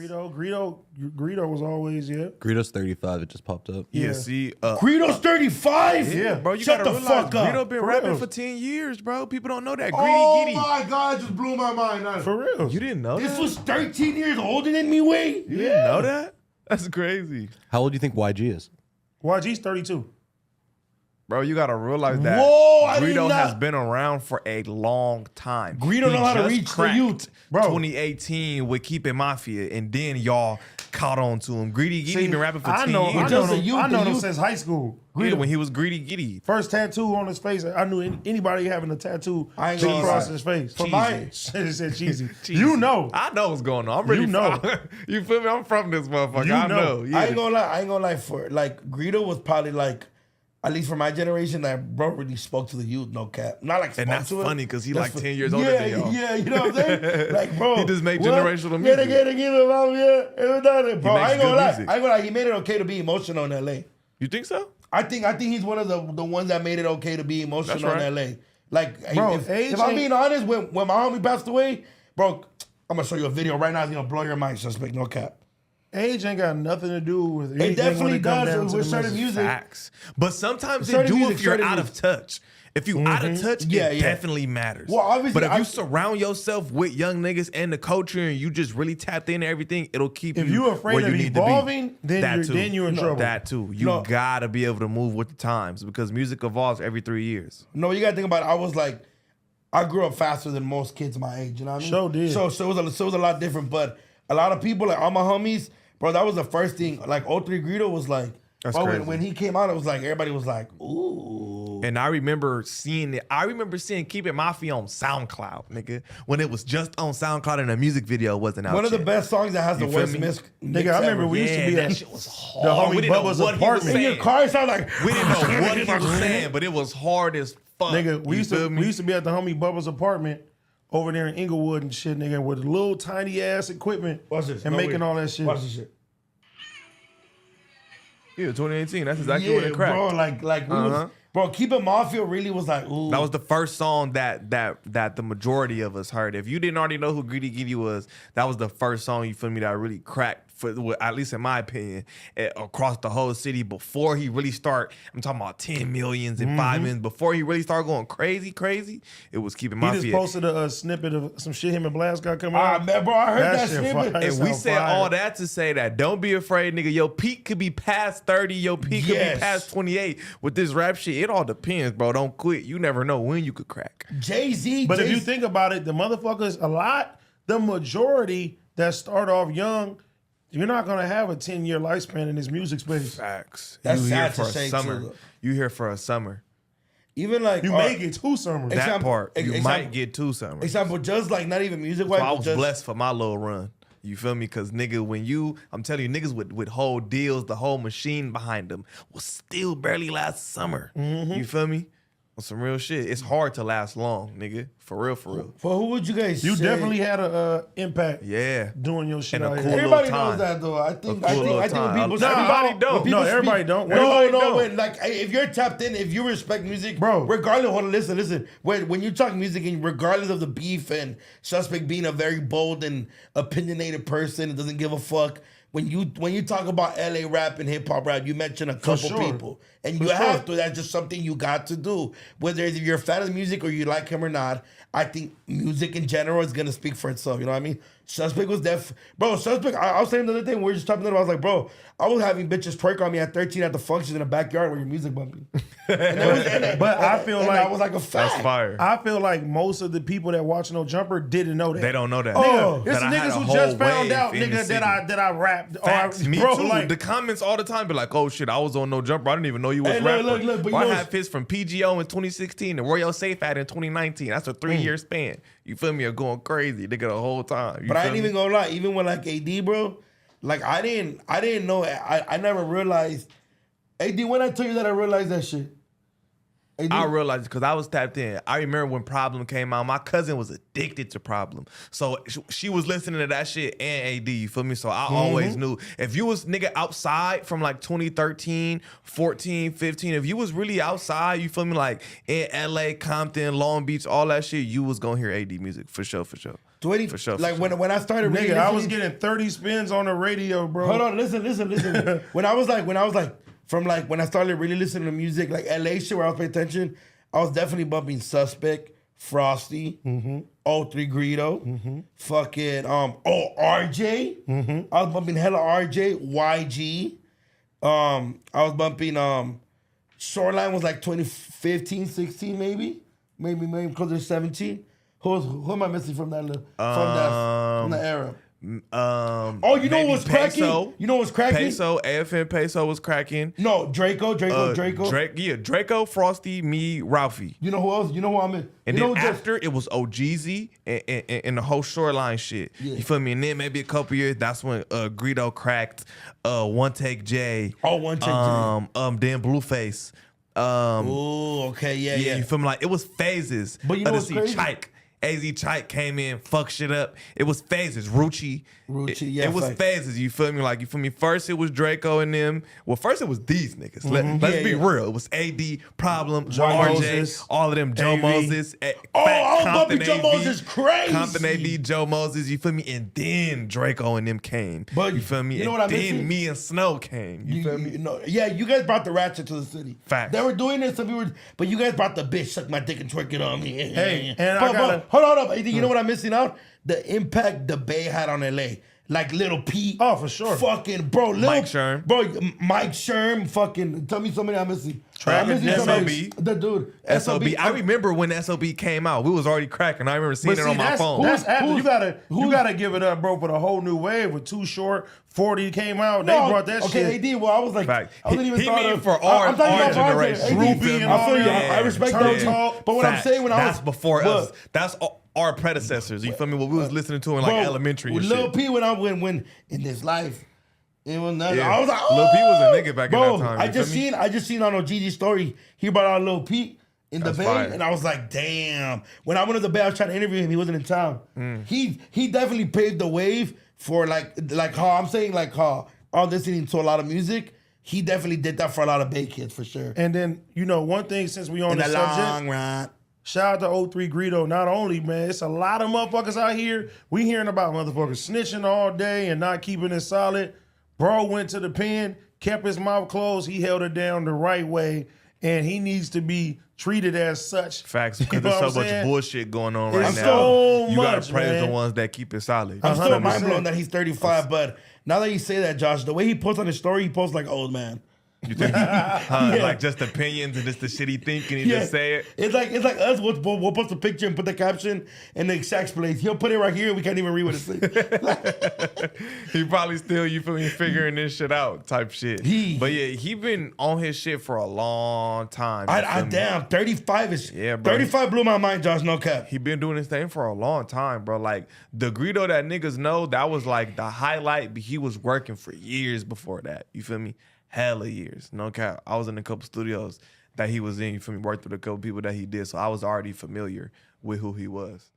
Greedo was always, Greedo's 35. It just popped up. Yeah, see. Greedo's 35? Yeah, bro, you Shut gotta the realize fuck up. Greedo been For rapping real. for 10 years, bro. People don't know that. Oh Greedy my God, it just blew my mind. for real. You didn't know This that? was 13 years older than me, Wade? You didn't know that? That's crazy. How old do you think YG is? YG's 32. Bro, you gotta realize that Whoa, I did Greedo not- has been around for a long time. Greedo know how to just reach the cracked youth. Bro. 2018 with Keeping Mafia, and then y'all caught on to him. Greedy Giddy been rapping for 10 I know years. Just the him, youth, I know the him youth. since high school. Yeah, when he was Greedy Giddy. First tattoo on his face, I knew anybody having a tattoo I ain't big gonna across lie. his face. For my- Shit said cheesy. You know. I know what's going on. I'm really You know. You feel me? I'm from this motherfucker. You I know. know. Yeah. I ain't gonna lie. For like Greedo was probably like, at least for my generation, that bro really spoke to the youth. No cap, not like. And spoke that's to it. funny because he That's like 10 years older than y'all. Yeah, you know what I'm saying? Like, bro, He just made what? generational music. Bro, I ain't gonna lie. music. I ain't gonna lie. He made it okay to be emotional in L.A. You think so? I think he's one of the ones that made it okay to be emotional That's right. in LA. Like, Bro, if I'm being honest, when my homie passed away, bro, I'm gonna show you a video right now. It's gonna blow your mind. Suspect, no cap. Age ain't got nothing to do with anything. It definitely when it come down does to with the certain message. music. Facts. But sometimes it Certain do music, if you're certain out of music. touch. If you out of touch, Yeah, it yeah. definitely matters. Well, obviously, but if I- you surround yourself with young niggas and the culture and you just really tapped into everything, it'll keep If you you're afraid where of you need to be. evolving, then That you're in trouble. That too. You No. gotta be able to move with the times because music evolves every 3 years. No, you gotta think about it. I was like, I grew up faster than most kids my age. You know what I mean? Sure did. So it was a lot different. But a lot of people, like all my homies, bro, that was the first thing. Like 03 Greedo was like, That's bro, crazy. when he came out, it was like everybody was like, ooh. And I remember seeing it. I remember seeing Keep It Mafia on SoundCloud, nigga, when it was just on SoundCloud and the music video wasn't out One of the yet. best songs that has the You feel worst me? mix. Nigga, I remember we used to be that at shit was the hard. homie We didn't know Bubba's what he was apartment. in your saying. car, it sounded like We didn't know what he was saying, but it was hard as fuck. Nigga, we You used feel me? to be at the homie Bubba's apartment over there in Inglewood and shit, nigga, with little tiny ass equipment Watch this. and No, making wait. all that shit. Watch this shit. Yeah, 2018. That's exactly when it cracked. bro, like we was, bro, Keep It Mafia really was like, ooh. That was the first song that the majority of us heard. If you didn't already know who Greedy Giddy was, that was the first song, you feel me, that really cracked, for at least in my opinion, across the whole city before he really start. I'm talking about 10 millions and 5 millions. Before he really started going crazy, it was Keep It He Mafia. just posted a snippet of some shit him and Blast got coming Ah, out. man, bro, I heard that shit snippet. fire. And we sound said fire. all that to say that don't be afraid, nigga. Your peak could be past 30. Your peak could Yes. be past 28. With this rap shit, it all depends, bro. Don't quit. You never know when you could crack. Jay-Z. But if you think about it, the motherfuckers, the majority that start off young, you're not gonna have a 10-year lifespan in this music space. Facts. That's you here sad for to a say, summer. too, though. You here for a summer. even like You may get 2 summers. Ex- That Example- part. You example- might get 2 summers. example, just like not even music wise. So I was blessed for my little run. You feel me? Because nigga, I'm telling you, niggas with whole deals, the whole machine behind them will still barely last summer. You feel me? On some real shit. It's hard to last long, nigga. For real, for real. For who would you guys? You say? definitely had a impact Yeah. doing your shit And a out cool here. Everybody little knows time. that though. I think. A cool little I think when time. people. No, everybody don't. when people No, everybody speak- don't. No, Everybody no. don't. When like if you're tapped in, if you respect music, Bro. Regardless, hold on, listen. When you talk music, and regardless of the beef and Suspect being a very bold and opinionated person, and doesn't give a fuck. When you talk about LA rap and hip hop rap, you mention a couple sure. people, and you have to. That's just something you got to do. Whether if you're a fan of the music or you like him or not, I think music in general is gonna speak for itself. You know what I mean? Suspect was bro. Suspect. I was saying the other day when we were just talking about it, I was like, bro, I was having bitches twerk on me at 13 at the functions in the backyard where your music bumping. But I feel like I was like a fact. That's fire. I feel like most of the people that watch No Jumper didn't know that. They don't know that. Oh, That it's I had niggas a who whole just found wave out, in the nigga, city. that I rapped. Facts. Me bro, too. like The comments all the time be like, "Oh shit, I was on No Jumper. I didn't even know you was Hey, rapping." look, but you I know have hits from PGO in 2016 and Royal Safe at in 2019. That's a 3-year span. You feel me? You're going crazy, nigga, the whole time. You But I feel ain't me? even gonna lie, even with like AD, bro, like I didn't know. I never realized. AD, when I tell you that I realized that shit. AD, I realized because I was tapped in. I remember when Problem came out. My cousin was addicted to Problem, so she was listening to that shit and AD. You feel me? So I always knew if you was nigga outside from like 2013, 14, 15. If you was really outside, you feel me? Like in LA, Compton, Long Beach, all that shit, you was gonna hear AD music for sure, for sure. 20. For sure, for Like sure. when I started really Nigga, I was listening- getting 30 spins on the radio, bro. Hold on, listen. when I was like, from like when I started really listening to music, like LA shit where I was paying attention, I was definitely bumping Suspect, Frosty, O3 Greedo, fucking RJ. I was bumping hella RJ, YG. I was bumping Shoreline was like 2015, 16 maybe because they're 17. Who am I missing from that from that era? You know maybe what's cracking? Peso. You know what's cracking? Peso, AFN Peso was cracking. No, Draco. Draco, Frosty, me, Ralphie. You know who else? You know who I'm in? And you know then who after it was OGZ and the whole Shoreline shit. Yeah. You feel me? And then maybe a couple years, that's when Greedo cracked One Take J. Oh, One Take J. Then Blueface. Oh, okay, yeah. You feel me? Like it was phases. But you know what's crazy? Chike. AZ Chike came in, fucked shit up. It was phases. Rucci. Yeah, It was facts. phases. You feel me? Like, you feel me? First it was Draco and them. Well, first it was these niggas. Let's be real. It was AD, Problem, Joe RJ, Moses, all of them. Joe AV. Moses. I was bumping Joe Moses crazy. Compton AV, Joe Moses. You feel me? And then Draco and them came. But you feel me? you know And what I'm then missing? me and Snow came. You feel me? Yeah, you guys brought the ratchet to the city. Facts. They were doing it, some people were, but you guys brought the bitch, suck my dick and twerk it on me. Hey, and but, I gotta- hold on. You know what I'm missing out? The impact the Bay had on LA. Like Little Pete. Oh, for sure. Fucking, bro. Mike Sherm. Bro, Mike Sherm. Fucking, tell me somebody I'm missing. Travis I'm missing somebody. SOB. The dude. SOB. I remember when SOB came out. We was already cracking. I remember seeing But it see, on my that's, phone. that's after. who's- You gotta give it up, bro, for the whole new wave with Too Short. 40 came out. They No, brought that okay, shit. AD, well, I was like, Fact. I wasn't even He thought mean of. for I'm talking our about generation. AD. Ruby and I feel all you. that. I respect Turn that too. Talk. But what I'm saying when I was. That's before but- us. That's our predecessors. You feel me? What we was listening to in like Bro, elementary and with shit. Lil P when in this life, it was nothing. Yeah. I was like, Lil P was a "Oh!" nigga back in Bro, that time, I you just feel me? seen on Gigi's story. He brought out Lil P in the That's Bay, fire. and I was like, damn. When I went to the Bay, I was trying to interview him. He wasn't in town. He definitely paved the wave for like how I'm saying like how I'm listening to a lot of music. He definitely did that for a lot of Bay kids for sure. And then, one thing since we on In the the subject, long run. shout out to O3 Greedo. Not only, man, it's a lot of motherfuckers out here. We hearing about motherfuckers snitching all day and not keeping it solid. Bro went to the pen, kept his mouth closed. He held it down the right way, and he needs to be treated as such. Facts, You because know there's what so I'm much saying? bullshit going on It's right now. so You much, gotta praise man. the ones that keep it solid. I'm still 100%. mind blown that he's 35, but now that you say that, Josh, the way he posts on his story, he posts like old man. You think, Yeah. like just opinions and just the shit he think and he just say it. It's like us. We'll post a picture and put the caption in the exact place. He'll put it right here. We can't even read what it says. He probably still, you feel me, figuring this shit out type shit. But yeah, he been on his shit for a long time. you feel me? Damn, 35 is. Yeah, bro. 35 blew my mind, Josh. No cap. He been doing this thing for a long time, bro. Like the Greedo that niggas know, that was like the highlight, but he was working for years before that. You feel me? Hella years. No cap. I was in a couple studios that he was in, you feel me? Worked with a couple people that he did. So I was already familiar with who he was.